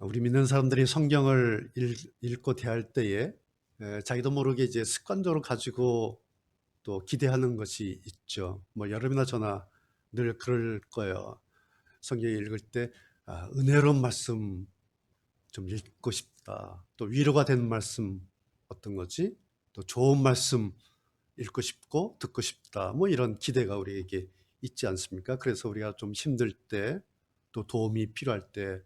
우리 믿는 사람들이 성경을 읽고 대할 때에 자기도 모르게 이제 습관적으로 가지고 또 기대하는 것이 있죠. 뭐 여러분이나 저나 늘 그럴 거예요. 성경 읽을 때 은혜로운 말씀 좀 읽고 싶다. 또 위로가 되는 말씀 어떤 거지? 또 좋은 말씀 읽고 싶고 듣고 싶다. 뭐 이런 기대가 우리에게 있지 않습니까? 그래서 우리가 좀 힘들 때, 또 도움이 필요할 때,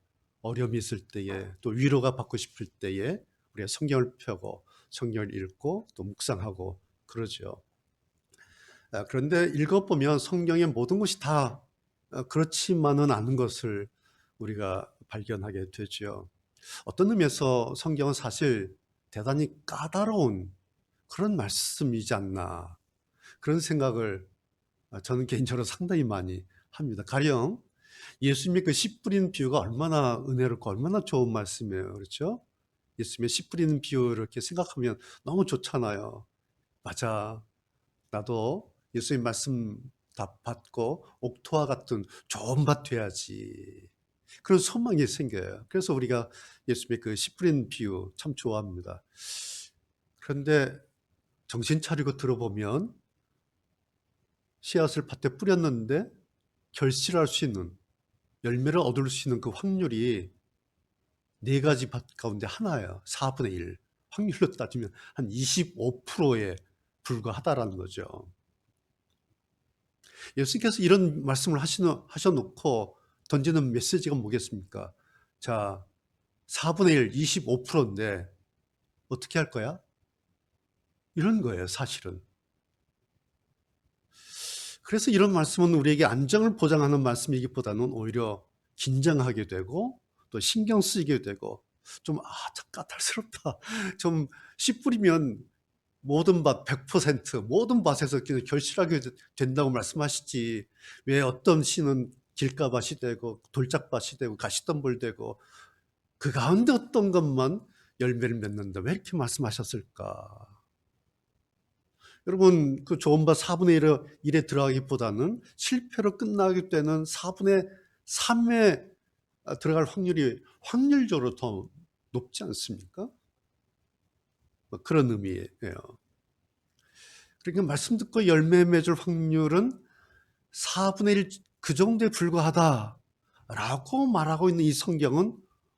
어려움이 있을 때에, 또 위로가 받고 싶을 때에 우리가 성경을 펴고 성경을 읽고 또 묵상하고 그러죠. 그런데 읽어보면 성경의 모든 것이 다 그렇지만은 않은 것을 우리가 발견하게 되죠. 어떤 의미에서 성경은 사실 대단히 까다로운 그런 말씀이지 않나, 그런 생각을 저는 개인적으로 상당히 많이 합니다. 가령 예수님의 그 씨 뿌리는 비유가 얼마나 은혜롭고 얼마나 좋은 말씀이에요. 그렇죠? 예수님의 씨 뿌리는 비유를 이렇게 생각하면 너무 좋잖아요. 맞아. 나도 예수님 말씀 다 받고 옥토와 같은 좋은 밭 돼야지. 그런 소망이 생겨요. 그래서 우리가 예수님의 그 씨 뿌리는 비유 참 좋아합니다. 그런데 정신 차리고 들어보면 씨앗을 밭에 뿌렸는데 결실할 수 있는, 열매를 얻을 수 있는 그 확률이 네 가지 밭 가운데 하나예요. 4분의 1. 확률로 따지면 한 25%에 불과하다라는 거죠. 예수님께서 이런 말씀을 하셔놓고 던지는 메시지가 뭐겠습니까? 자, 4분의 1, 25%인데 어떻게 할 거야? 이런 거예요, 사실은. 그래서 이런 말씀은 우리에게 안정을 보장하는 말씀이기보다는 오히려 긴장하게 되고 또 신경 쓰이게 되고 좀 참 까탈스럽다. 좀 씨 뿌리면 모든 밭 100% 모든 밭에서 그냥 결실하게 된다고 말씀하시지, 왜 어떤 씨는 길가밭이 되고 돌짝밭이 되고 가시덤불 되고 그 가운데 어떤 것만 열매를 맺는다, 왜 이렇게 말씀하셨을까? 여러분, 그 좋은 밭 4분의 1에 들어가기보다는 실패로 끝나게 되는 4분의 3에 들어갈 확률이 확률적으로 더 높지 않습니까? 뭐 그런 의미예요. 그러니까 말씀 듣고 열매 맺을 확률은 4분의 1, 그 정도에 불과하다라고 말하고 있는 이 성경은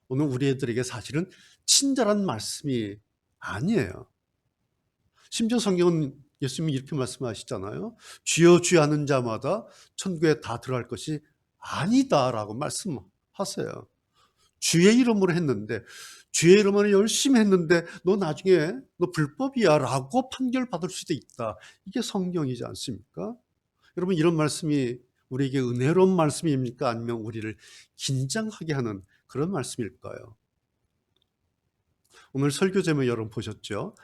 오늘 우리 애들에게 사실은 친절한 말씀이 아니에요. 심지어 성경은 예수님이 이렇게 말씀하시잖아요. 주여 주여 하는 자마다 천국에 다 들어갈 것이 아니다라고 말씀하세요. 주의 이름으로 했는데, 주의 이름으로 열심히 했는데 너 나중에 너 불법이야 라고 판결받을 수도 있다. 이게 성경이지 않습니까? 여러분, 이런 말씀이 우리에게 은혜로운 말씀입니까? 아니면 우리를 긴장하게 하는 그런 말씀일까요? 오늘 설교 제목 여러분 보셨죠?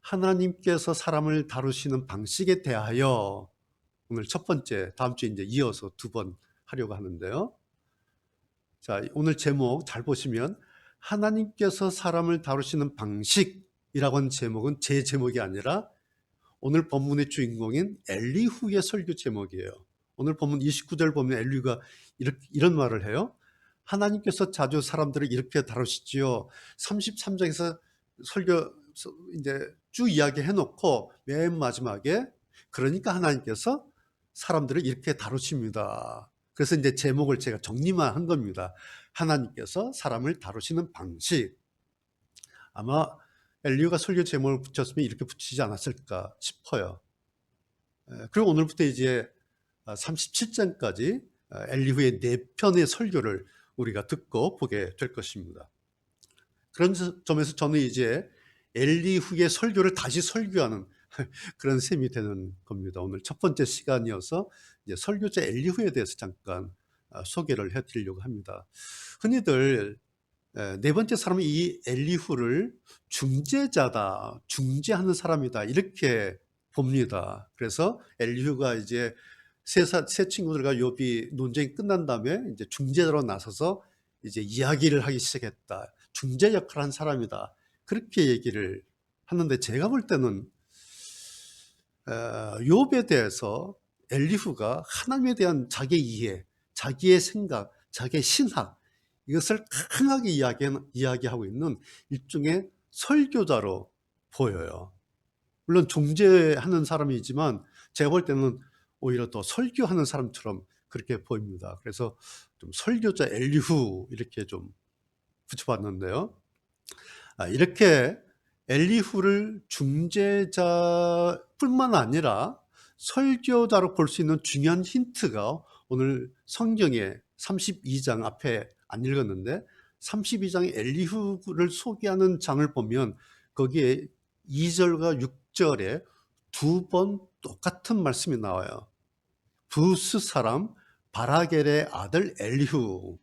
하나님께서 사람을 다루시는 방식에 대하여, 오늘 첫 번째, 다음 주에 이제 이어서 두 번 하려고 하는데요. 자, 오늘 제목 잘 보시면 하나님께서 사람을 다루시는 방식이라고 하는 제목은 제 제목이 아니라 오늘 본문의 주인공인 엘리후의 설교 제목이에요. 오늘 본문 29절 보면 엘리후가 이런 말을 해요. 하나님께서 자주 사람들을 이렇게 다루시지요. 33장에서 설교 이제 쭉 이야기해 놓고 맨 마지막에 그러니까 하나님께서 사람들을 이렇게 다루십니다. 그래서 이제 제목을 제가 정리만 한 겁니다. 하나님께서 사람을 다루시는 방식. 아마 엘리후가 설교 제목을 붙였으면 이렇게 붙이지 않았을까 싶어요. 그리고 오늘부터 이제 37장까지 엘리후의 4편의 설교를 우리가 듣고 보게 될 것입니다. 그런 점에서 저는 이제 엘리후의 설교를 다시 설교하는 그런 셈이 되는 겁니다. 오늘 첫 번째 시간이어서 이제 설교자 엘리후에 대해서 잠깐 소개를 해드리려고 합니다. 흔히들 네 번째 사람은 이 엘리후를 중재자다, 중재하는 사람이다 이렇게 봅니다. 그래서 엘리후가 이제 세 친구들과 욥이 논쟁이 끝난 다음에 이제 중재자로 나서서 이제 이야기를 하기 시작했다. 중재 역할을 한 사람이다. 그렇게 얘기를 하는데, 제가 볼 때는 욥에 대해서 엘리후가 하나님에 대한 자기의 이해, 자기의 생각, 자기의 신학, 이것을 강하게 이야기하고 있는 일종의 설교자로 보여요. 물론 중재하는 사람이지만 제가 볼 때는 오히려 더 설교하는 사람처럼 그렇게 보입니다. 그래서 좀 설교자 엘리후 이렇게 좀 붙여봤는데요. 이렇게 엘리후를 중재자뿐만 아니라 설교자로 볼 수 있는 중요한 힌트가 오늘 성경의 32장 앞에 안 읽었는데 32장의 엘리후를 소개하는 장을 보면 거기에 2절과 6절에 두 번 똑같은 말씀이 나와요. 부스 사람 바라겔의 아들 엘리후.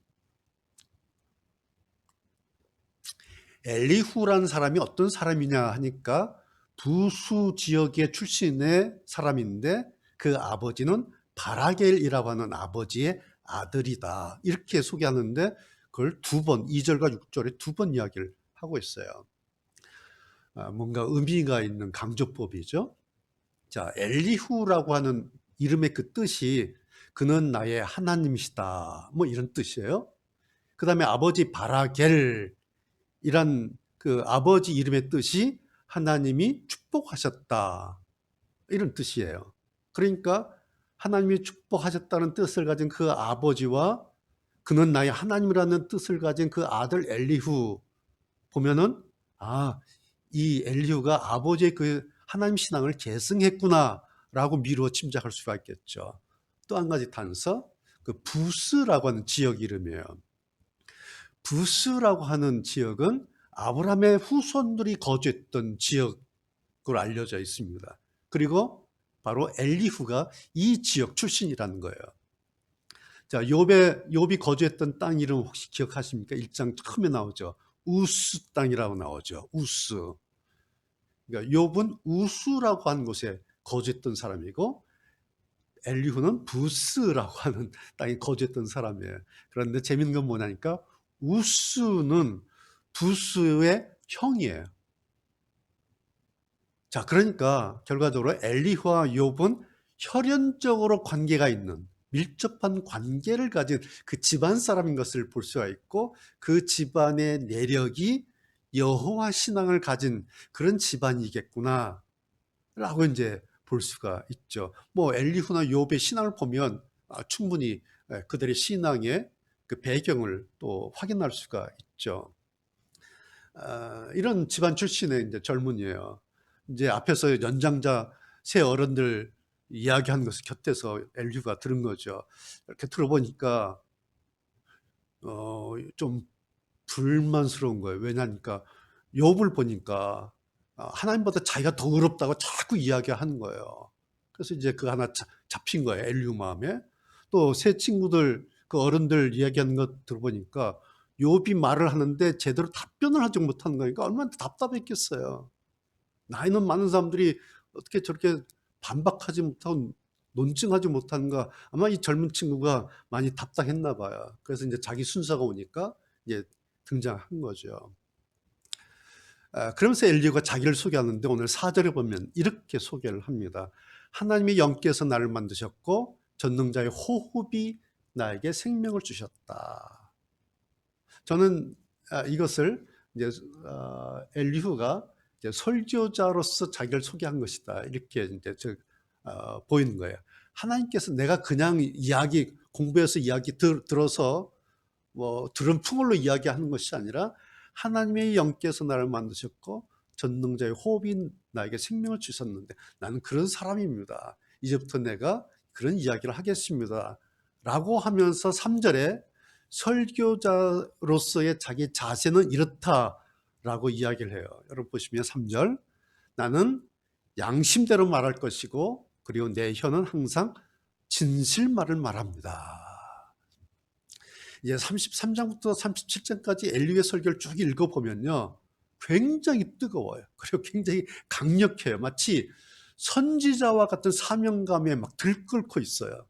엘리후라는 사람이 어떤 사람이냐 하니까 부수 지역의 출신의 사람인데 그 아버지는 바라겔이라고 하는 아버지의 아들이다. 이렇게 소개하는데 그걸 두 번, 2절과 6절에 두 번 이야기를 하고 있어요. 뭔가 의미가 있는 강조법이죠. 자, 엘리후라고 하는 이름의 그 뜻이 그는 나의 하나님이시다. 뭐 이런 뜻이에요. 그 다음에 아버지 바라겔 이란 그 아버지 이름의 뜻이 하나님이 축복하셨다. 이런 뜻이에요. 그러니까 하나님이 축복하셨다는 뜻을 가진 그 아버지와 그는 나의 하나님이라는 뜻을 가진 그 아들 엘리후 보면은 이 엘리후가 아버지의 그 하나님 신앙을 계승했구나라고 미루어 짐작할 수가 있겠죠. 또 한 가지 단서, 그 부스라고 하는 지역 이름이에요. 부스라고 하는 지역은 아브라함의 후손들이 거주했던 지역으로 알려져 있습니다. 그리고 바로 엘리후가 이 지역 출신이라는 거예요. 자, 욥이 거주했던 땅 이름 혹시 기억하십니까? 1장 처음에 나오죠. 우스 땅이라고 나오죠. 우스. 그러니까 욥은 우스라고 하는 곳에 거주했던 사람이고 엘리후는 부스라고 하는 땅에 거주했던 사람이에요. 그런데 재밌는 건 뭐냐니까 우스는 부스의 형이에요. 자, 그러니까 결과적으로 엘리후와 욥은 혈연적으로 관계가 있는 밀접한 관계를 가진 그 집안 사람인 것을 볼 수가 있고 그 집안의 내력이 여호와 신앙을 가진 그런 집안이겠구나 라고 이제 볼 수가 있죠. 뭐 엘리후나 욥의 신앙을 보면 충분히 그들의 신앙의 그 배경을 또 확인할 수가 있죠. 이런 집안 출신의 이제 젊은이에요. 이제 앞에서 연장자 세 어른들 이야기한 것을 곁에서 엘리후가 들은 거죠. 이렇게 들어보니까 좀 불만스러운 거예요. 왜냐니까 욥을 보니까 하나님보다 자기가 더 의롭다고 자꾸 이야기하는 거예요. 그래서 이제 그 하나 잡힌 거예요. 엘리후 마음에. 또 새 친구들 그 어른들 이야기하는 것 들어보니까 욥이 말을 하는데 제대로 답변을 하지 못하는 거니까 얼마나 답답했겠어요. 나이는 많은 사람들이 어떻게 저렇게 반박하지 못하고 논증하지 못하는가. 아마 이 젊은 친구가 많이 답답했나 봐요. 그래서 이제 자기 순서가 오니까 이제 등장한 거죠. 그러면서 엘리후가 자기를 소개하는데 오늘 4절에 보면 이렇게 소개를 합니다. 하나님의 영께서 나를 만드셨고 전능자의 호흡이 나에게 생명을 주셨다. 저는 이것을 이제 엘리후가 이제 설교자로서 자기를 소개한 것이다. 이렇게 이제 보이는 거예요. 하나님께서 내가 그냥 이야기 공부해서 이야기 들어서 뭐 들은 풍월로 이야기하는 것이 아니라 하나님의 영께서 나를 만드셨고 전능자의 호흡이 나에게 생명을 주셨는데 나는 그런 사람입니다. 이제부터 내가 그런 이야기를 하겠습니다. 라고 하면서 3절에 설교자로서의 자기 자세는 이렇다라고 이야기를 해요. 여러분 보시면 3절 나는 양심대로 말할 것이고 그리고 내 혀는 항상 진실말을 말합니다. 이제 33장부터 37장까지 엘리후의 설교를 쭉 읽어보면요. 굉장히 뜨거워요. 그리고 굉장히 강력해요. 마치 선지자와 같은 사명감에 막 들끓고 있어요.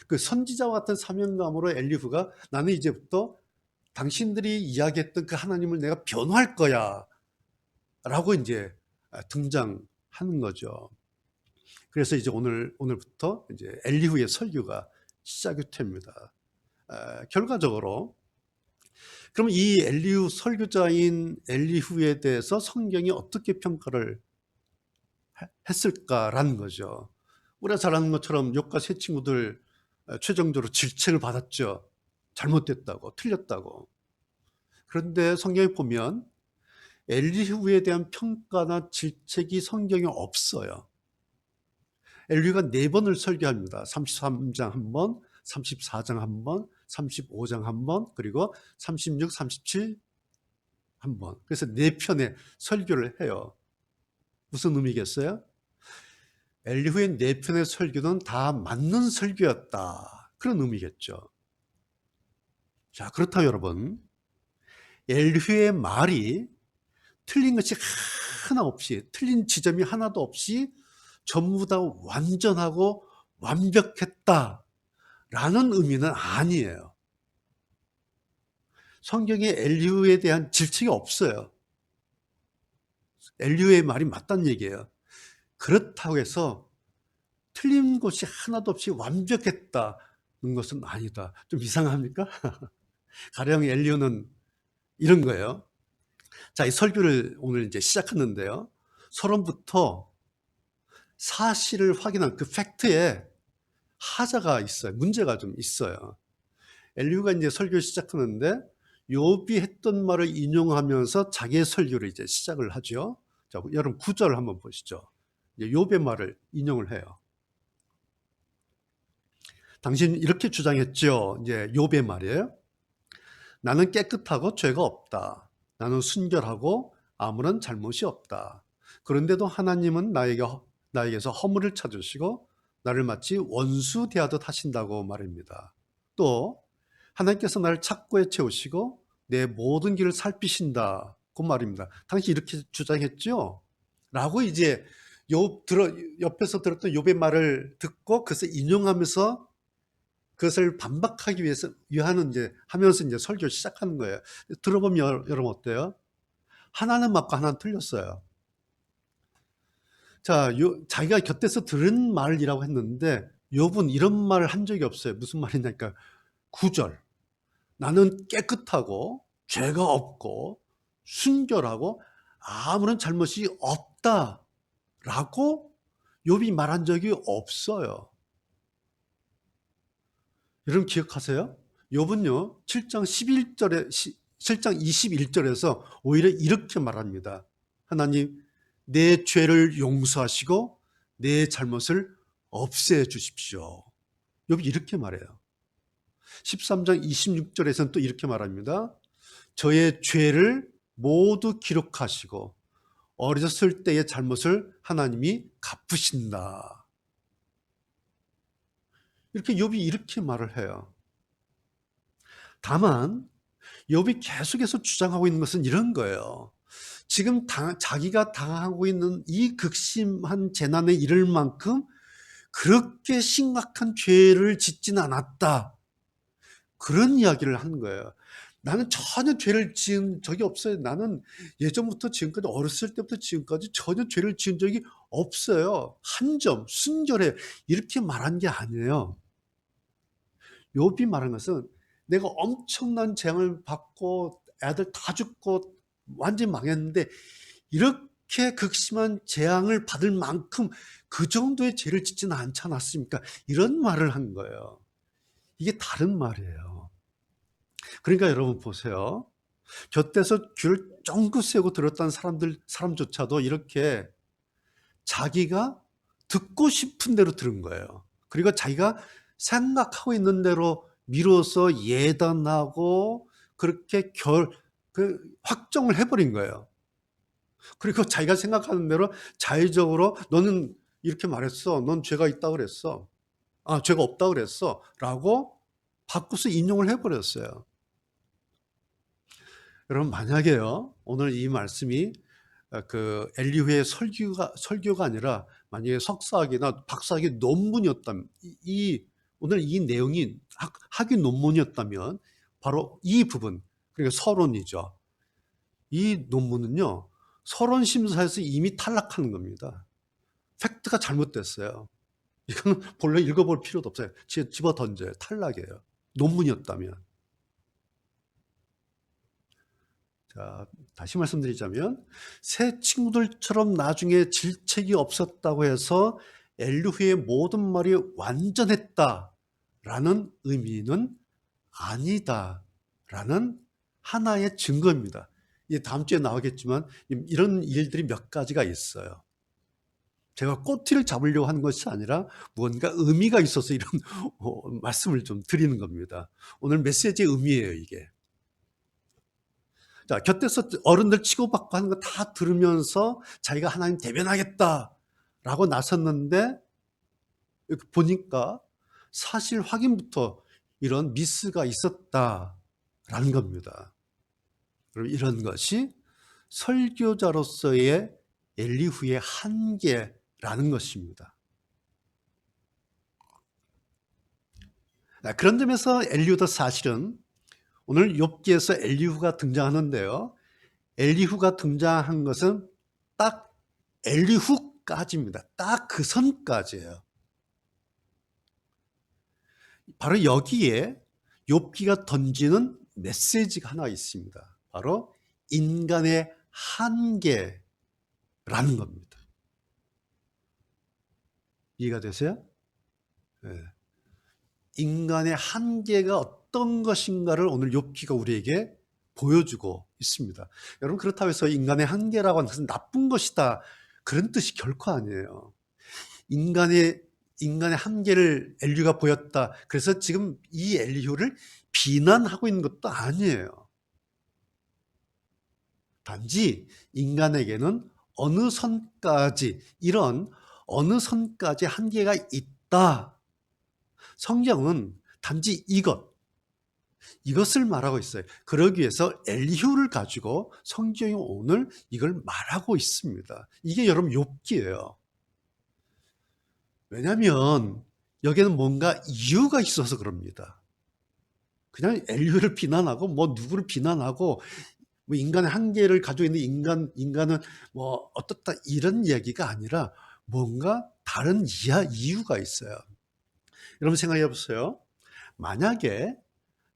그 선지자와 같은 사명감으로 엘리후가 나는 이제부터 당신들이 이야기했던 그 하나님을 내가 변호할 거야. 라고 이제 등장하는 거죠. 그래서 이제 오늘부터 이제 엘리후의 설교가 시작이 됩니다. 결과적으로 그럼 이 엘리후 설교자인 엘리후에 대해서 성경이 어떻게 평가를 했을까라는 거죠. 우리가 잘 아는 것처럼 욥과 세 친구들 최종적으로 질책을 받았죠. 잘못됐다고, 틀렸다고. 그런데 성경에 보면 엘리후에 대한 평가나 질책이 성경에 없어요. 엘리후가 4번을 설교합니다. 33장 한 번, 34장 한 번, 35장 한 번, 그리고 36, 37 한 번. 그래서 4편의 설교를 해요. 무슨 의미겠어요? 엘리후의 4편의 설교는 다 맞는 설교였다. 그런 의미겠죠. 자, 그렇다면 여러분, 엘리후의 말이 틀린 것이 하나 없이, 틀린 지점이 하나도 없이 전부 다 완전하고 완벽했다라는 의미는 아니에요. 성경에 엘리후에 대한 질책이 없어요. 엘리후의 말이 맞다는 얘기예요. 그렇다고 해서 틀린 것이 하나도 없이 완벽했다는 것은 아니다. 좀 이상합니까? 가령 엘리후는 이런 거예요. 자, 이 설교를 오늘 이제 시작했는데요. 서론부터 사실을 확인한 그 팩트에 하자가 있어요. 문제가 좀 있어요. 엘리후가 이제 설교를 시작하는데 욥이 했던 말을 인용하면서 자기의 설교를 이제 시작을 하죠. 자, 여러분 9절 한번 보시죠. 이제 욥의 말을 인용을 해요. 당신 이렇게 주장했죠. 이제 욥의 말이에요. 나는 깨끗하고 죄가 없다. 나는 순결하고 아무런 잘못이 없다. 그런데도 하나님은 나에게서 허물을 찾으시고 나를 마치 원수 대하듯 하신다고 말입니다. 또 하나님께서 나를 착고에 채우시고 내 모든 길을 살피신다고 말입니다. 당신 이렇게 주장했죠? 라고 이제 옆에서 들었던 욥의 말을 듣고 그것을 인용하면서 그것을 반박하기 위해서 하면서 이제 설교를 시작하는 거예요. 들어보면 여러분 어때요? 하나는 맞고 하나는 틀렸어요. 자, 자기가 곁에서 들은 말이라고 했는데 욥은 이런 말을 한 적이 없어요. 무슨 말이냐니까 9절. 나는 깨끗하고 죄가 없고 순결하고 아무런 잘못이 없다라고 욥이 말한 적이 없어요. 여러분 기억하세요? 욥은요 7장 11절에 7장 21절에서 오히려 이렇게 말합니다. 하나님 내 죄를 용서하시고 내 잘못을 없애 주십시오. 욥이 이렇게 말해요. 13장 26절에서는 또 이렇게 말합니다. 저의 죄를 모두 기록하시고 어렸을 때의 잘못을 하나님이 갚으신다. 이렇게 욥이 이렇게 말을 해요. 다만 욥이 계속해서 주장하고 있는 것은 이런 거예요. 지금 자기가 당하고 있는 이 극심한 재난에 이를 만큼 그렇게 심각한 죄를 짓지는 않았다. 그런 이야기를 하는 거예요. 나는 전혀 죄를 지은 적이 없어요. 나는 예전부터 지금까지 어렸을 때부터 지금까지 전혀 죄를 지은 적이 없어요. 한 점 순결해 이렇게 말한 게 아니에요. 욥이 말한 것은 내가 엄청난 재앙을 받고 애들 다 죽고 완전히 망했는데 이렇게 극심한 재앙을 받을 만큼 그 정도의 죄를 짓지는 않지 않았습니까? 이런 말을 한 거예요. 이게 다른 말이에요. 그러니까 여러분 보세요. 곁에서 귀를 쫑긋 세우고 들었던 사람조차도 이렇게 자기가 듣고 싶은 대로 들은 거예요. 그리고 자기가 생각하고 있는 대로 미뤄서 예단하고 그렇게 확정을 해버린 거예요. 그리고 자기가 생각하는 대로 자의적으로 너는 이렇게 말했어. 넌 죄가 있다고 그랬어. 아, 죄가 없다고 그랬어. 라고 바꿔서 인용을 해버렸어요. 여러분 만약에요. 오늘 이 말씀이 그 엘리후의 설교가 아니라 만약에 석사학위나 박사학위 논문이었다면 오늘 이 내용이 학위 논문이었다면 바로 이 부분 그러니까 서론이죠. 이 논문은요. 서론 심사에서 이미 탈락하는 겁니다. 팩트가 잘못됐어요. 이거는 본래 읽어볼 필요도 없어요. 집어 던져요. 탈락이에요. 논문이었다면. 자, 다시 말씀드리자면 새 친구들처럼 나중에 질책이 없었다고 해서 엘리후의 모든 말이 완전했다라는 의미는 아니다라는 하나의 증거입니다. 이제 다음 주에 나오겠지만 이런 일들이 몇 가지가 있어요. 제가 꼬투리를 잡으려고 하는 것이 아니라 무언가 의미가 있어서 이런 말씀을 좀 드리는 겁니다. 오늘 메시지의 의미예요, 이게. 자, 곁에서 어른들 치고받고 하는 거 다 들으면서 자기가 하나님 대변하겠다라고 나섰는데 보니까 사실 확인부터 이런 미스가 있었다라는 겁니다. 그럼 이런 것이 설교자로서의 엘리후의 한계라는 것입니다. 그런 점에서 엘리후도 사실은 오늘 욥기에서 엘리후가 등장하는데요. 엘리후가 등장한 것은 딱 엘리후까지입니다. 딱 그 선까지예요. 바로 여기에 욥기가 던지는 메시지가 하나 있습니다. 바로 인간의 한계라는 겁니다. 이해가 되세요? 네. 인간의 한계가 어떤 것인가를 오늘 욥기가 우리에게 보여주고 있습니다. 여러분, 그렇다고 해서 인간의 한계라고 하는 것은 나쁜 것이다, 그런 뜻이 결코 아니에요. 인간의 한계를 엘리후가 보였다, 그래서 지금 이 엘리후를 비난하고 있는 것도 아니에요. 단지 인간에게는 어느 선까지, 이런 어느 선까지 한계가 있다. 성경은 단지 이것을 말하고 있어요. 그러기 위해서 엘리후를 가지고 성경이 오늘 이걸 말하고 있습니다. 이게 여러분 욥기예요. 왜냐하면 여기에는 뭔가 이유가 있어서 그럽니다. 그냥 엘리후를 비난하고 누구를 비난하고 인간의 한계를 가지고 있는 인간은 어떻다, 이런 얘기가 아니라 뭔가 다른 이유가 있어요. 여러분 생각해 보세요. 만약에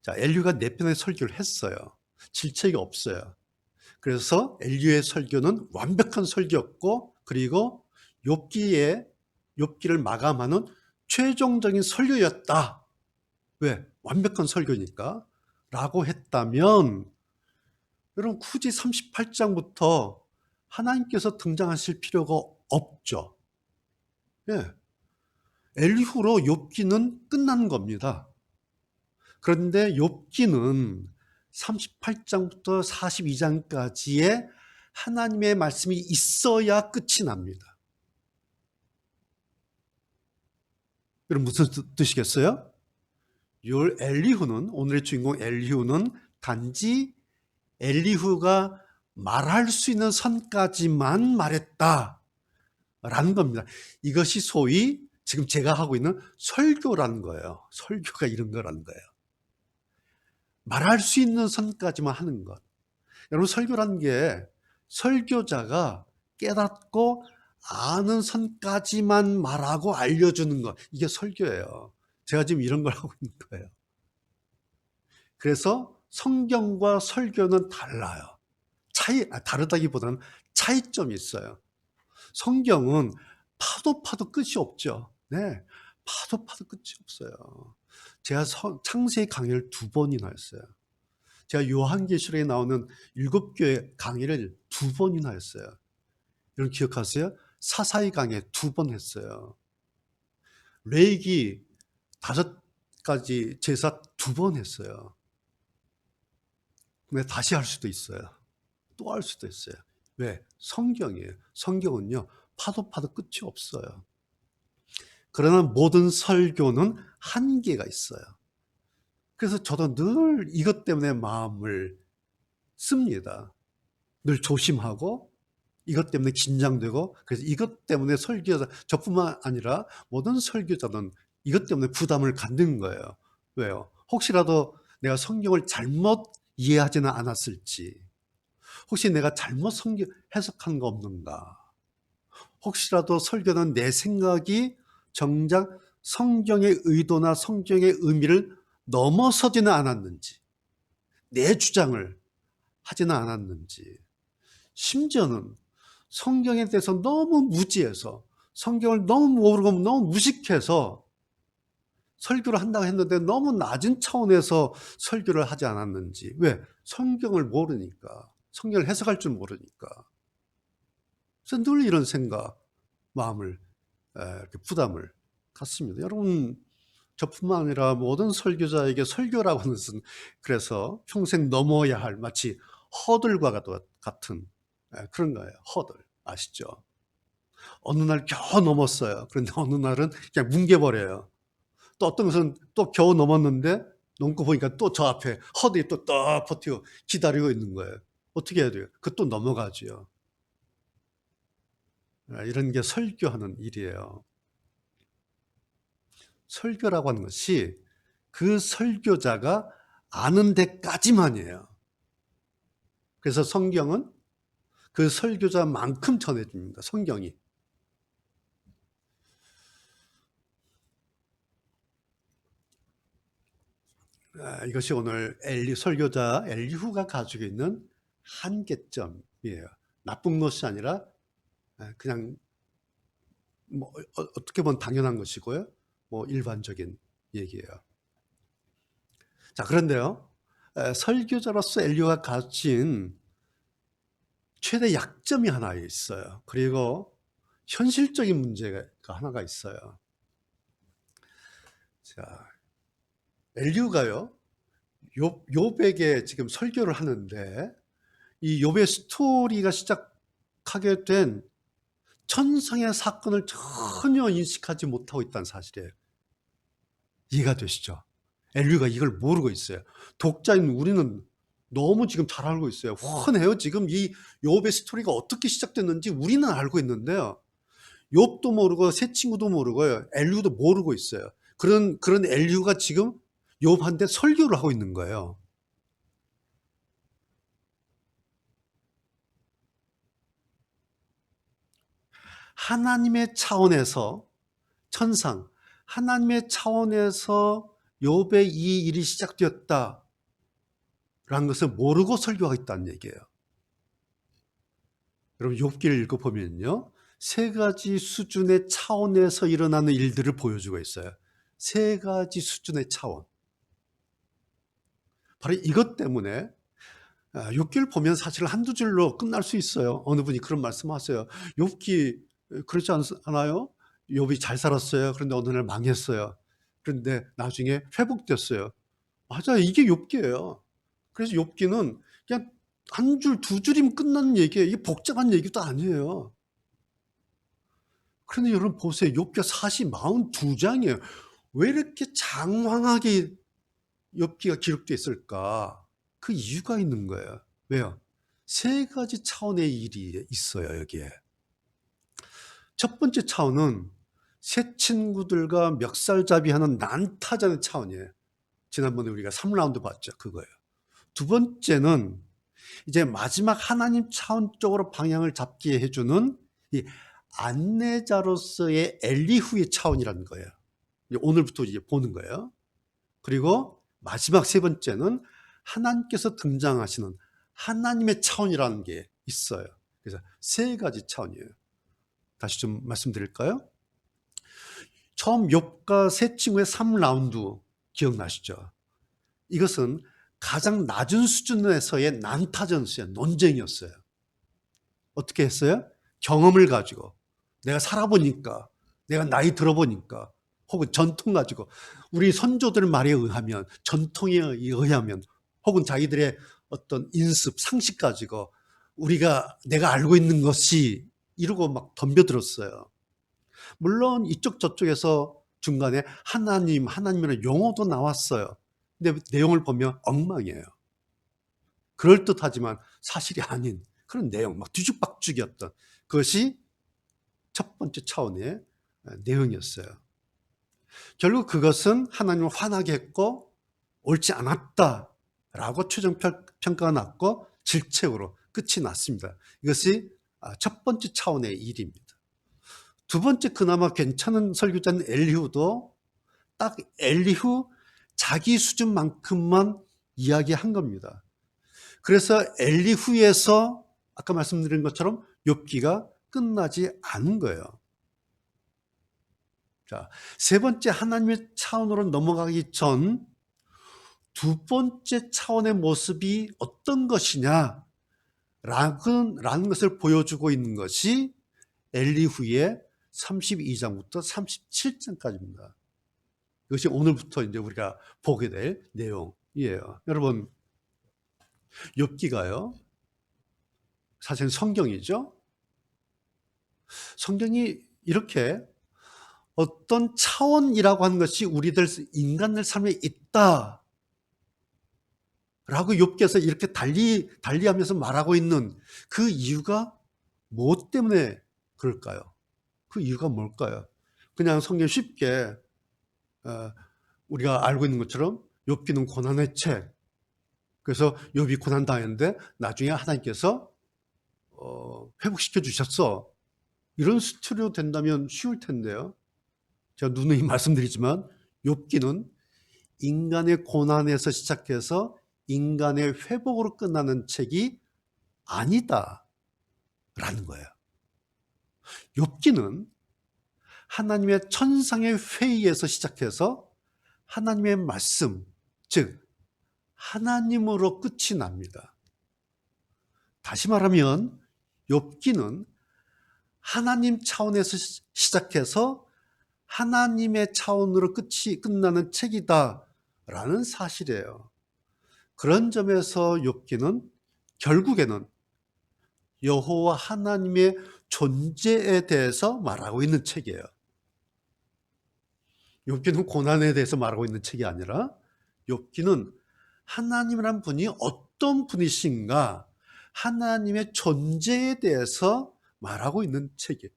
엘리후가 네 편의 설교를 했어요. 질책이 없어요. 그래서 엘리후의 설교는 완벽한 설교였고, 그리고 욥기를 마감하는 최종적인 설교였다. 왜? 완벽한 설교니까. 라고 했다면 여러분 굳이 38장부터 하나님께서 등장하실 필요가 없죠. 예. 엘리후로 욥기는 끝나는 겁니다. 그런데 욥기는 38장부터 42장까지의 하나님의 말씀이 있어야 끝이 납니다. 여러분 무슨 뜻이겠어요? 오늘의 주인공 엘리후는 단지 엘리후가 말할 수 있는 선까지만 말했다라는 겁니다. 이것이 소위 지금 제가 하고 있는 설교라는 거예요. 설교가 이런 거라는 거예요. 말할 수 있는 선까지만 하는 것. 여러분, 설교라는 게 설교자가 깨닫고 아는 선까지만 말하고 알려주는 것, 이게 설교예요. 제가 지금 이런 걸 하고 있는 거예요. 그래서 성경과 설교는 달라요. 다르다기보다는 차이점이 있어요. 성경은 파도 끝이 없죠. 네, 파도 끝이 없어요. 제가 창세기 강의를 2번이나 했어요. 제가 요한계시록에 나오는 7교회 강의를 2번이나 했어요. 여러분 기억하세요? 사사기 강의 2번 했어요. 레위기 5가지 제사 2번 했어요. 근데 다시 할 수도 있어요. 또 할 수도 있어요. 왜? 성경이에요. 성경은요, 파도 끝이 없어요. 그러나 모든 설교는 한계가 있어요. 그래서 저도 늘 이것 때문에 마음을 씁니다. 늘 조심하고, 이것 때문에 긴장되고, 그래서 이것 때문에 설교자, 저뿐만 아니라 모든 설교자는 이것 때문에 부담을 갖는 거예요. 왜요? 혹시라도 내가 성경을 잘못 이해하지는 않았을지, 혹시 내가 잘못 성경 해석한 거 없는가, 혹시라도 설교는 내 생각이 정작 성경의 의도나 성경의 의미를 넘어서지는 않았는지, 내 주장을 하지는 않았는지, 심지어는 성경에 대해서 너무 무지해서, 성경을 너무 모르고 너무 무식해서 설교를 한다고 했는데 너무 낮은 차원에서 설교를 하지 않았는지. 왜? 성경을 모르니까, 성경을 해석할 줄 모르니까. 그래서 늘 이런 생각, 마음을, 이렇게 부담을 갖습니다. 여러분, 저뿐만 아니라 모든 설교자에게 설교라고 하는 것은 그래서 평생 넘어야 할 마치 허들과 같은 그런 거예요. 허들. 아시죠? 어느 날 겨우 넘었어요. 그런데 어느 날은 그냥 뭉개버려요. 또 어떤 것은 또 겨우 넘었는데 넘고 보니까 또 저 앞에 허들이 또 딱 버티고 기다리고 있는 거예요. 어떻게 해야 돼요? 그것도 넘어가지요. 이런 게 설교하는 일이에요. 설교라고 하는 것이 그 설교자가 아는 데까지만이에요. 그래서 성경은 그 설교자만큼 전해집니다. 성경이. 이것이 오늘 설교자 엘리후가 가지고 있는 한계점이에요. 나쁜 것이 아니라 그냥 뭐 어떻게 보면 당연한 것이고요. 뭐 일반적인 얘기예요. 자, 그런데요. 설교자로서 엘리후가 가진 최대 약점이 하나 있어요. 그리고 현실적인 문제가 하나가 있어요. 자, 엘리후가요. 욥에게 지금 설교를 하는데 이 욥의 스토리가 시작하게 된 천상의 사건을 전혀 인식하지 못하고 있다는 사실이에요. 이해가 되시죠? 엘리후가 이걸 모르고 있어요. 독자인 우리는 너무 지금 잘 알고 있어요. 훤해요. 지금 이 욥의 스토리가 어떻게 시작됐는지 우리는 알고 있는데요. 욥도 모르고 새 친구도 모르고요. 엘리후도 모르고 있어요. 그런 엘리후가 지금 욥한테 설교를 하고 있는 거예요. 하나님의 차원에서 천상, 하나님의 차원에서 욥의 이 일이 시작되었다라는 것을 모르고 설교하고 있다는 얘기예요. 여러분 욥기를 읽어보면요. 세 가지 수준의 차원에서 일어나는 일들을 보여주고 있어요. 세 가지 수준의 차원. 바로 이것 때문에 욥기를 보면 사실 한두 줄로 끝날 수 있어요. 어느 분이 그런 말씀하세요. 욥기 그렇지 않아요? 욥이 잘 살았어요. 그런데 어느 날 망했어요. 그런데 나중에 회복됐어요. 맞아요. 이게 욥기예요. 그래서 욥기는 그냥 한 줄, 두 줄이면 끝나는 얘기예요. 이게 복잡한 얘기도 아니에요. 그런데 여러분 보세요. 욥기가 42장이에요. 왜 이렇게 장황하게 욥기가 기록되어 있을까? 그 이유가 있는 거예요. 왜요? 세 가지 차원의 일이 있어요, 여기에. 첫 번째 차원은 새 친구들과 멱살잡이하는 난타전의 차원이에요. 지난번에 우리가 3라운드 봤죠. 그거예요. 두 번째는 이제 마지막 하나님 차원 쪽으로 방향을 잡게 해주는 이 안내자로서의 엘리후의 차원이라는 거예요. 오늘부터 이제 보는 거예요. 그리고 마지막 세 번째는 하나님께서 등장하시는 하나님의 차원이라는 게 있어요. 그래서 세 가지 차원이에요. 다시 좀 말씀드릴까요? 처음 욥과 세 친구의 3라운드 기억나시죠? 이것은 가장 낮은 수준에서의 난타전이었어요. 논쟁이었어요. 어떻게 했어요? 경험을 가지고 내가 살아보니까, 내가 나이 들어보니까, 혹은 전통 가지고 우리 선조들 말에 의하면, 전통에 의하면, 혹은 자기들의 어떤 인습, 상식 가지고 내가 알고 있는 것이 이러고 막 덤벼들었어요. 물론 이쪽 저쪽에서 중간에 하나님이라는 용어도 나왔어요. 근데 내용을 보면 엉망이에요. 그럴듯하지만 사실이 아닌 그런 내용, 막 뒤죽박죽이었던 그것이 첫 번째 차원의 내용이었어요. 결국 그것은 하나님을 화나게 했고 옳지 않았다라고 최종평가가 났고 질책으로 끝이 났습니다. 이것이 첫 번째 차원의 일입니다. 두 번째 그나마 괜찮은 설교자는 엘리후도 딱 엘리후 자기 수준만큼만 이야기한 겁니다. 그래서 엘리후에서 아까 말씀드린 것처럼 욥기가 끝나지 않은 거예요. 자, 세 번째 하나님의 차원으로 넘어가기 전 두 번째 차원의 모습이 어떤 것이냐 라는 것을 보여주고 있는 것이 엘리후의 32장부터 37장까지입니다. 이것이 오늘부터 이제 우리가 보게 될 내용이에요. 여러분, 욥기가요, 사실 성경이죠. 성경이 이렇게 어떤 차원이라고 하는 것이 우리들 인간들 삶에 있다 라고 욥기에서 이렇게 달리하면서 말하고 있는 그 이유가 무엇 때문에 그럴까요? 그 이유가 뭘까요? 그냥 성경 쉽게 우리가 알고 있는 것처럼 욥기는 고난의 책, 그래서 욥이 고난 당했는데 나중에 하나님께서 회복시켜 주셨어, 이런 스토리로 된다면 쉬울 텐데요. 제가 누누이 말씀드리지만 욥기는 인간의 고난에서 시작해서 인간의 회복으로 끝나는 책이 아니다라는 거예요. 욥기는 하나님의 천상의 회의에서 시작해서 하나님의 말씀, 즉 하나님으로 끝이 납니다. 다시 말하면 욥기는 하나님 차원에서 시작해서 하나님의 차원으로 끝나는 책이다라는 사실이에요. 그런 점에서 욥기는 결국에는 여호와 하나님의 존재에 대해서 말하고 있는 책이에요. 욥기는 고난에 대해서 말하고 있는 책이 아니라 욥기는 하나님이란 분이 어떤 분이신가, 하나님의 존재에 대해서 말하고 있는 책이에요.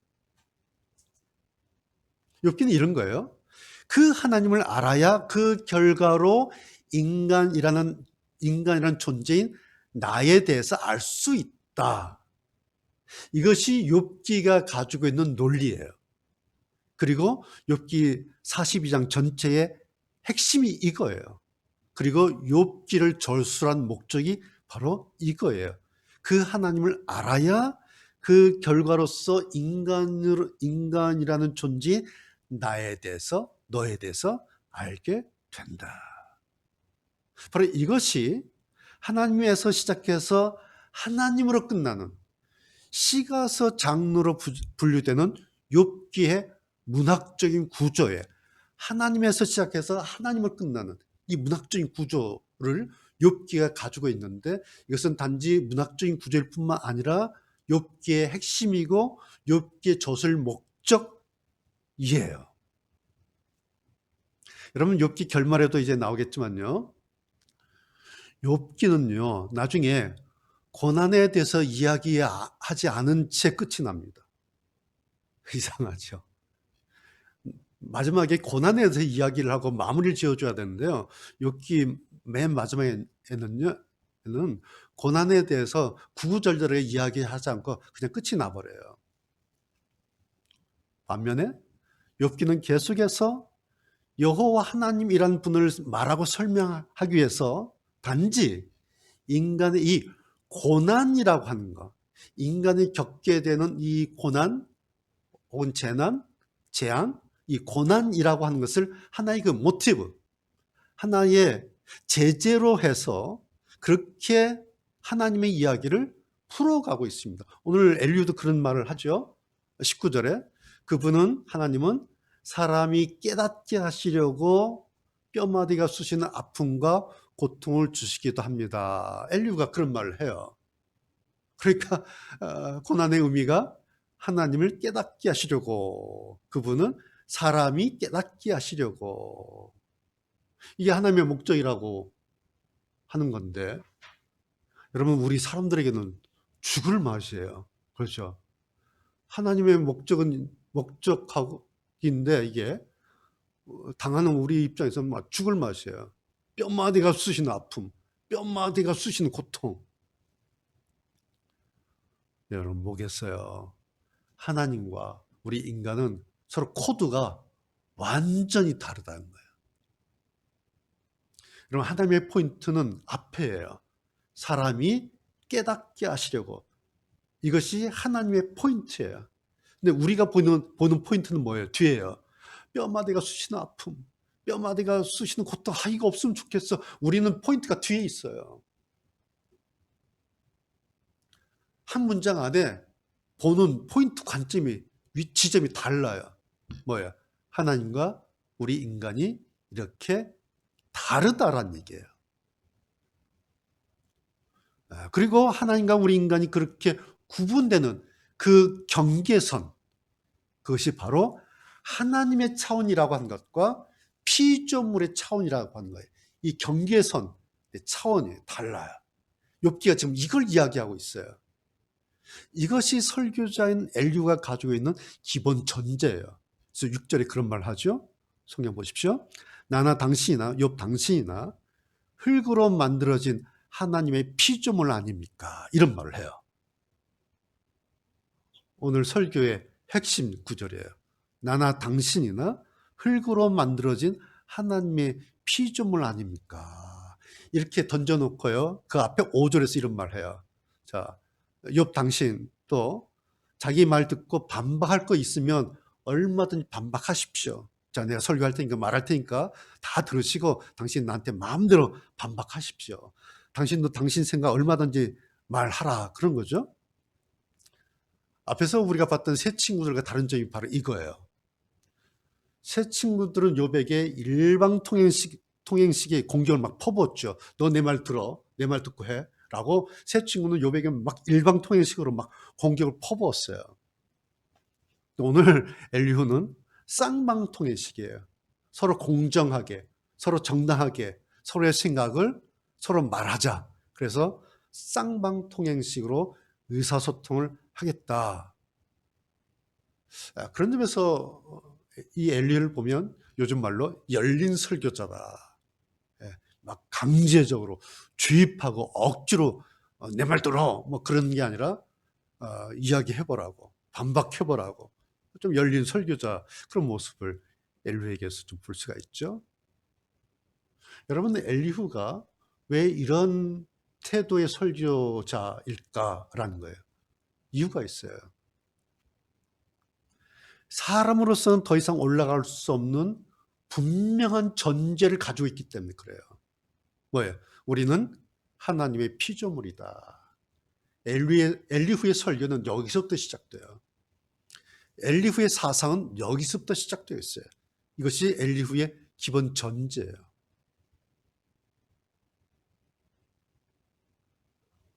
욥기는 이런 거예요. 그 하나님을 알아야 그 결과로 인간이라는 존재인 나에 대해서 알 수 있다. 이것이 욥기가 가지고 있는 논리예요. 그리고 욥기 42장 전체의 핵심이 이거예요. 그리고 욥기를 절수한 목적이 바로 이거예요. 그 하나님을 알아야 그 결과로서 인간이라는 존재인 나에 대해서, 너에 대해서 알게 된다. 바로 이것이 하나님에서 시작해서 하나님으로 끝나는, 시가서 장르로 분류되는 욥기의 문학적인 구조에, 하나님에서 시작해서 하나님을 끝나는 이 문학적인 구조를 욥기가 가지고 있는데, 이것은 단지 문학적인 구조일 뿐만 아니라 욥기의 핵심이고 욥기의 저술 목적이에요. 여러분, 욥기 결말에도 이제 나오겠지만요, 욥기는요 나중에 고난에 대해서 이야기하지 않은 채 끝이 납니다. 이상하죠. 마지막에 고난에 대해서 이야기를 하고 마무리를 지어줘야 되는데요, 욥기 맨 마지막에는 고난에 대해서 구구절절하게 이야기하지 않고 그냥 끝이 나버려요. 반면에 욥기는 계속해서 여호와 하나님이라는 분을 말하고 설명하기 위해서 단지 인간의 이 고난이라고 하는 것, 인간이 겪게 되는 이 고난 혹은 재난, 재앙, 이 고난이라고 하는 것을 하나의 그 모티브, 하나의 제재로 해서 그렇게 하나님의 이야기를 풀어가고 있습니다. 오늘 엘리후도 그런 말을 하죠. 19절에 하나님은 사람이 깨닫게 하시려고 뼈마디가 쑤시는 아픔과 고통을 주시기도 합니다. 엘리후가 그런 말을 해요. 그러니까 고난의 의미가 하나님을 깨닫게 하시려고, 그분은 사람이 깨닫게 하시려고, 이게 하나님의 목적이라고 하는 건데, 여러분, 우리 사람들에게는 죽을 맛이에요. 그렇죠? 하나님의 목적인데 이게 당하는 우리 입장에서는 막 죽을 맛이에요. 뼈마디가 쑤시는 아픔, 뼈마디가 쑤시는 고통. 여러분, 뭐겠어요? 하나님과 우리 인간은 서로 코드가 완전히 다르다는 거예요. 여러분, 하나님의 포인트는 앞에예요. 사람이 깨닫게 하시려고. 이것이 하나님의 포인트예요. 근데 우리가 보는 포인트는 뭐예요? 뒤에요. 뼈마디가 쑤시는 아픔, 뼈마디가 쑤시는 고통, 이거 없으면 좋겠어. 우리는 포인트가 뒤에 있어요. 한 문장 안에 보는 포인트 관점이, 지점이 달라요. 뭐예요? 하나님과 우리 인간이 이렇게 다르다란 얘기예요. 그리고 하나님과 우리 인간이 그렇게 구분되는 그 경계선, 그것이 바로 하나님의 차원이라고 하는 것과 피조물의 차원이라고 하는 거예요. 이 경계선, 차원이 달라요. 욥기가 지금 이걸 이야기하고 있어요. 이것이 설교자인 엘리후가 가지고 있는 기본 전제예요. 그래서 6절에 그런 말 하죠. 성경 보십시오. 나나 당신이나 욥 당신이나 흙으로 만들어진 하나님의 피조물 아닙니까? 이런 말을 해요. 오늘 설교의 핵심 구절이에요. 나나 당신이나 흙으로 만들어진 하나님의 피조물 아닙니까? 이렇게 던져놓고요. 그 앞에 5절에서 이런 말 해요. 자, 욥 당신 또 자기 말 듣고 반박할 거 있으면 얼마든지 반박하십시오. 자, 내가 설교할 테니까 말할 테니까 다 들으시고 당신 나한테 마음대로 반박하십시오. 당신도 당신 생각 얼마든지 말하라. 그런 거죠. 앞에서 우리가 봤던 새 친구들과 다른 점이 바로 이거예요. 새 친구들은 욥에게 일방통행식의 공격을 막 퍼부었죠. 너 내 말 들어. 내 말 듣고 해. 라고 새 친구는 욥에게 막 일방통행식으로 막 공격을 퍼부었어요. 오늘 엘리후는 쌍방통행식이에요. 서로 공정하게, 서로 정당하게 서로의 생각을 서로 말하자. 그래서 쌍방통행식으로 의사소통을 하겠다. 그런 점에서 이 엘리후를 보면 요즘 말로 열린 설교자다. 막 강제적으로 주입하고 억지로 내 말 들어 뭐 그런 게 아니라 이야기해보라고, 반박해보라고, 좀 열린 설교자 그런 모습을 엘리후에게서 좀 볼 수가 있죠. 여러분, 엘리후가 왜 이런 태도의 설교자일까라는 거예요. 이유가 있어요. 사람으로서는 더 이상 올라갈 수 없는 분명한 전제를 가지고 있기 때문에 그래요. 뭐예요? 우리는 하나님의 피조물이다. 엘리후의 설교는 여기서부터 시작돼요. 엘리후의 사상은 여기서부터 시작되어 있어요. 이것이 엘리후의 기본 전제예요.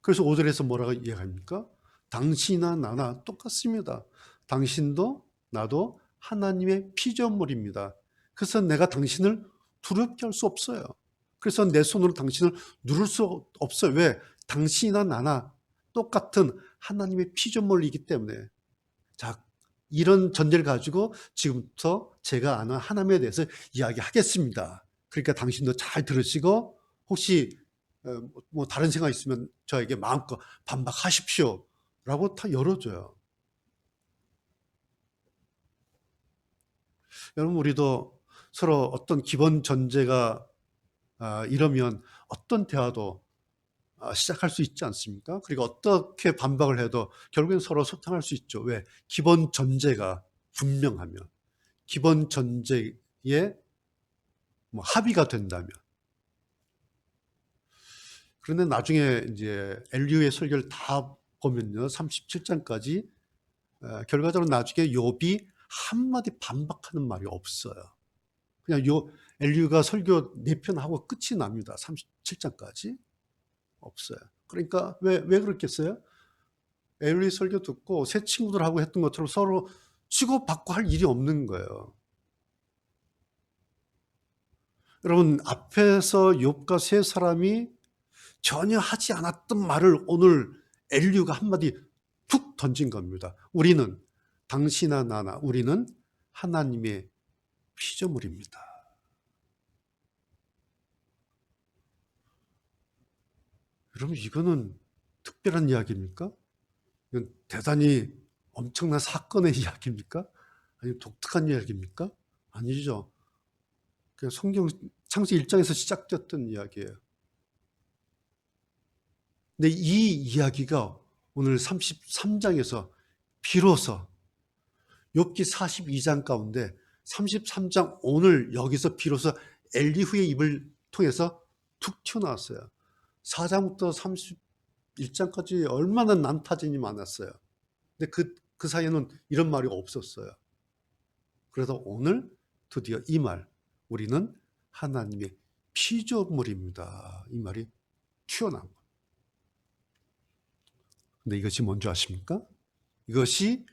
그래서 5절에서 뭐라고 이야기합니까? 당신이나 나나 똑같습니다. 당신도 나도 하나님의 피조물입니다. 그래서 내가 당신을 두렵게 할 수 없어요. 그래서 내 손으로 당신을 누를 수 없어요. 왜? 당신이나 나나 똑같은 하나님의 피조물이기 때문에. 자, 이런 전제를 가지고 지금부터 제가 아는 하나님에 대해서 이야기하겠습니다. 그러니까 당신도 잘 들으시고 혹시 뭐 다른 생각 있으면 저에게 마음껏 반박하십시오. 라고 다 열어줘요. 여러분, 우리도 서로 어떤 기본 전제가 이러면 어떤 대화도 시작할 수 있지 않습니까? 그리고 어떻게 반박을 해도 결국엔 서로 소통할 수 있죠. 왜? 기본 전제가 분명하면, 기본 전제에 뭐 합의가 된다면. 그런데 나중에 이제 엘리후의 설교를 다 보면요, 37장까지 결과적으로 나중에 욥이 한마디 반박하는 말이 없어요. 그냥 엘리후가 설교 4편 하고 끝이 납니다. 37장까지 없어요. 그러니까 왜 그렇겠어요? 엘리 설교 듣고 새 친구들하고 했던 것처럼 서로 치고받고 할 일이 없는 거예요. 여러분, 앞에서 욥과 세 사람이 전혀 하지 않았던 말을 오늘 엘리후가 한마디 툭 던진 겁니다. 우리는, 당신이나 나나 우리는 하나님의 피조물입니다. 여러분, 이거는 특별한 이야기입니까? 이건 대단히 엄청난 사건의 이야기입니까? 아니면 독특한 이야기입니까? 아니죠. 그냥 성경 창세 1장에서 시작됐던 이야기예요. 근데 이 이야기가 오늘 33장에서 비로소 욥기 42장 가운데 33장 오늘 여기서 비로소 엘리후의 입을 통해서 툭 튀어나왔어요. 4장부터 31장까지 얼마나 난타전이 많았어요. 근데 그 사이에는 이런 말이 없었어요. 그래서 오늘 드디어 이 말, 우리는 하나님의 피조물입니다. 이 말이 튀어나온 거예요. 근데 이것이 뭔지 아십니까? 이것이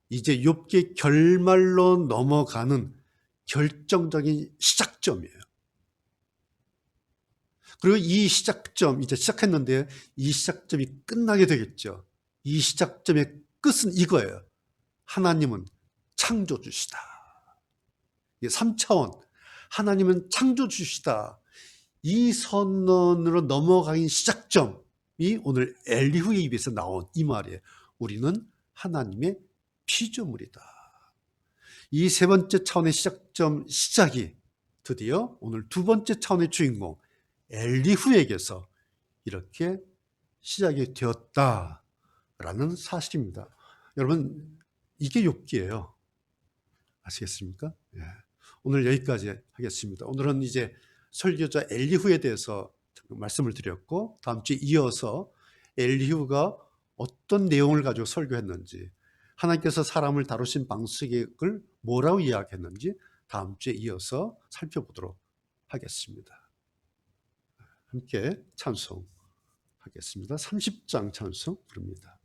이제 욥기의 결말로 넘어가는 결정적인 시작점이에요. 그리고 이 시작점, 이제 시작했는데 이 시작점이 끝나게 되겠죠. 이 시작점의 끝은 이거예요. 하나님은 창조주시다. 이게 3차원. 하나님은 창조주시다. 이 선언으로 넘어가는 시작점이 오늘 엘리후의 입에서 나온 이 말이에요. 우리는 하나님의 피조물이다. 이 세 번째 차원의 시작점, 시작이 드디어 오늘 두 번째 차원의 주인공 엘리후에게서 이렇게 시작이 되었다라는 사실입니다. 여러분, 이게 욥기예요. 아시겠습니까? 예. 오늘 여기까지 하겠습니다. 오늘은 이제 설교자 엘리후에 대해서 말씀을 드렸고, 다음 주에 이어서 엘리후가 어떤 내용을 가지고 설교했는지, 하나님께서 사람을 다루신 방식을 뭐라고 이야기했는지 다음 주에 이어서 살펴보도록 하겠습니다. 함께 찬송하겠습니다. 30장 찬송 부릅니다.